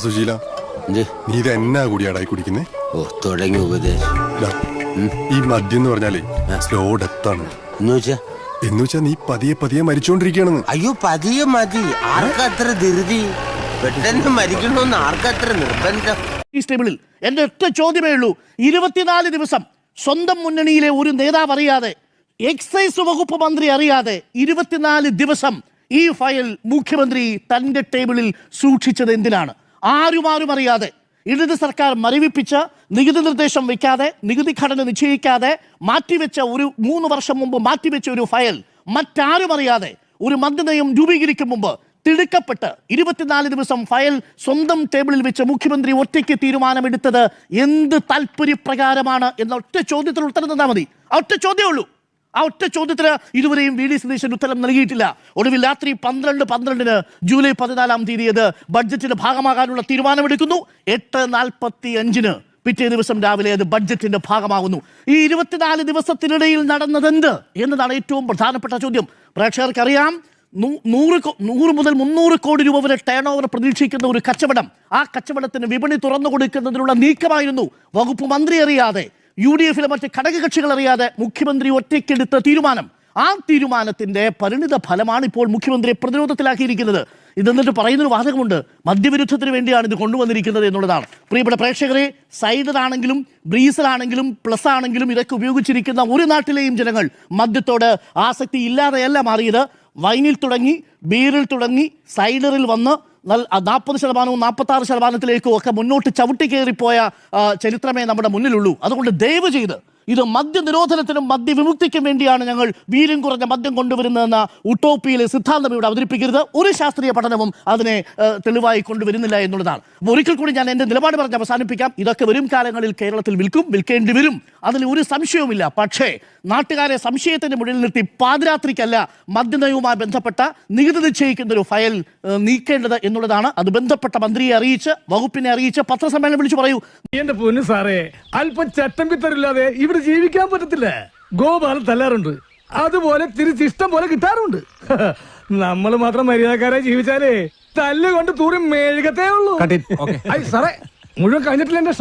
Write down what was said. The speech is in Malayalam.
സുശീല, നീ ഇത് എന്നാ കൂടിയാടായി കുടിക്കുന്നേ? ഓ, തുടങ്ങി ഉപദേശം. ഈ മദ്യം എന്ന് പറഞ്ഞാലേ സ്ലോ ഡെത്താണ്. എന്ന് വെച്ചാ നീ പതിയെ പതിയെ മരിച്ചോണ്ടിരിക്കണെന്ന്. അയ്യോ, പതിയെ മതി. ആർക്കത്ര ധൃതി? പെട്ടെന്ന് മരിക്കണമെന്ന് ആർക്കത്ര നിർബന്ധം? ഈ ടേബിളിൽ എന്റെ ഒറ്റ ചോദ്യമേ ഉള്ളൂ. 24 ദിവസം സ്വന്തം മുന്നണിയിലെ ഒരു നേതാവ് അറിയാതെ, എക്സൈസ് വകുപ്പ് മന്ത്രി അറിയാതെ 24 ദിവസം ഈ ഫയൽ മുഖ്യമന്ത്രി തന്റെ ടേബിളിൽ സൂക്ഷിച്ചത് എന്തിനാണ്? ആരും അറിയാതെ ഇടത് സർക്കാർ മരവിപ്പിച്ച നികുതി നിർദ്ദേശം വെക്കാതെ, നികുതി ഘടന നിശ്ചയിക്കാതെ മാറ്റിവെച്ച 3 വർഷം മുമ്പ് മാറ്റിവെച്ച ഒരു ഫയൽ മറ്റാരും അറിയാതെ ഒരു മദ്യനയം രൂപീകരിക്കും മുമ്പ് തിടുക്കപ്പെട്ട് 24 ദിവസം ഫയൽ സ്വന്തം ടേബിളിൽ വെച്ച് മുഖ്യമന്ത്രി ഒറ്റയ്ക്ക് തീരുമാനമെടുത്തത് എന്ത് താല്പര്യപ്രകാരമാണ് എന്ന ഒറ്റ ചോദ്യത്തിന് ഉത്തരം തന്നാൽ മതി. ആ ഒറ്റ ചോദ്യമേ ഉള്ളൂ. ആ ഒറ്റ ചോദ്യത്തിന് ഇതുവരെയും വി ഡി സതീശൻ ഉത്തരം നൽകിയിട്ടില്ല. ഒടുവിൽ രാത്രി 12 ജൂലൈ 14 ബഡ്ജറ്റിന്റെ ഭാഗമാകാനുള്ള തീരുമാനമെടുക്കുന്നു. 8:45 പിറ്റേ ദിവസം രാവിലെ അത് ബഡ്ജറ്റിന്റെ ഭാഗമാകുന്നു. ഈ 24 ദിവസത്തിനിടയിൽ നടന്നതെന്ത് എന്നതാണ് ഏറ്റവും പ്രധാനപ്പെട്ട ചോദ്യം. പ്രേക്ഷകർക്കറിയാം, 100 മുതൽ 300 കോടി രൂപ വരെ ടേൺ ഓവർ പ്രതീക്ഷിക്കുന്ന ഒരു കച്ചവടം, ആ കച്ചവടത്തിന് വിപണി തുറന്നു കൊടുക്കുന്നതിനുള്ള നീക്കമായിരുന്നു വകുപ്പ് മന്ത്രി അറിയാതെ, UDF മറ്റ് ഘടകകക്ഷികൾ അറിയാതെ മുഖ്യമന്ത്രി ഒറ്റയ്ക്കെടുത്ത തീരുമാനം. ആ തീരുമാനത്തിന്റെ പരിണിത ഫലമാണ് ഇപ്പോൾ മുഖ്യമന്ത്രിയെ പ്രതിരോധത്തിലാക്കിയിരിക്കുന്നത്. ഇതെന്നിട്ട് പറയുന്നൊരു വാദകമുണ്ട്, മദ്യവിരുദ്ധത്തിന് വേണ്ടിയാണ് ഇത് കൊണ്ടുവന്നിരിക്കുന്നത് എന്നുള്ളതാണ്. പ്രിയപ്പെട്ട പ്രേക്ഷകരെ, സൈഡറാണെങ്കിലും ബ്രീസറാണെങ്കിലും പ്ലസ് ആണെങ്കിലും ഇതൊക്കെ ഉപയോഗിച്ചിരിക്കുന്ന ഒരു നാട്ടിലെയും ജനങ്ങൾ മദ്യത്തോട് ആസക്തി ഇല്ലാതെയല്ല മാറിയത്. വൈനിൽ തുടങ്ങി, ബീറിൽ തുടങ്ങി, സൈഡറിൽ വന്ന് 40%, 46%-ലേക്കും ഒക്കെ മുന്നോട്ട് ചവിട്ടി കയറിപ്പോയ ചരിത്രമേ നമ്മുടെ മുന്നിലുള്ളൂ. അതുകൊണ്ട് ദയവ് ചെയ്ത് ഇത് മദ്യനിരോധനത്തിനും മദ്യവിമുക്തിക്കും വേണ്ടിയാണ് ഞങ്ങൾ വീര്യം കുറഞ്ഞ മദ്യം കൊണ്ടുവരുന്നതെന്ന ഉട്ടോപ്പിയിലെ സിദ്ധാന്തം ഇവിടെ അവതരിപ്പിക്കരുത്. ഒരു ശാസ്ത്രീയ പഠനവും അതിനെ തെളിവായി കൊണ്ടുവരുന്നില്ല എന്നുള്ളതാണ്. ഒരിക്കൽ കൂടി ഞാൻ എൻ്റെ നിലപാട് പറഞ്ഞ് അവസാനിപ്പിക്കാം. ഇതൊക്കെ വരും കാലങ്ങളിൽ കേരളത്തിൽ വിൽക്കേണ്ടി വരും, അതിൽ ഒരു സംശയവുമില്ല. പക്ഷേ നാട്ടുകാരെ സംശയത്തിന്റെ മുന്നിൽ നിർത്തി പാതിരാത്രിക്കല്ല മദ്യനയവുമായി ബന്ധപ്പെട്ട നികുതി നിശ്ചയിക്കുന്ന ഒരു ഫയൽ നീക്കേണ്ടത് എന്നുള്ളതാണ്. അത് ബന്ധപ്പെട്ട മന്ത്രിയെ അറിയിച്ച്, വകുപ്പിനെ അറിയിച്ച് പത്രസമ്മേളനം വിളിച്ചു പറയൂ. എന്റെ പൊന്നു സാറേ, അല്പം ചട്ടം പിത്തറില്ലാതെ ഇവിടെ ജീവിക്കാൻ പറ്റത്തില്ല. ഗോപാലൻ തല്ലാറുണ്ട്, അതുപോലെ തിരിച്ചിഷ്ടം പോലെ കിട്ടാറുണ്ട്. നമ്മൾ മാത്രം മര്യാദക്കാരെ ജീവിച്ചാലേ തല്ലുകൊണ്ട് തൂറി മേഴുകത്തേ ഉള്ളൂ. സാറേ, മുഴുവൻ കഴിഞ്ഞിട്ടില്ല എന്റെ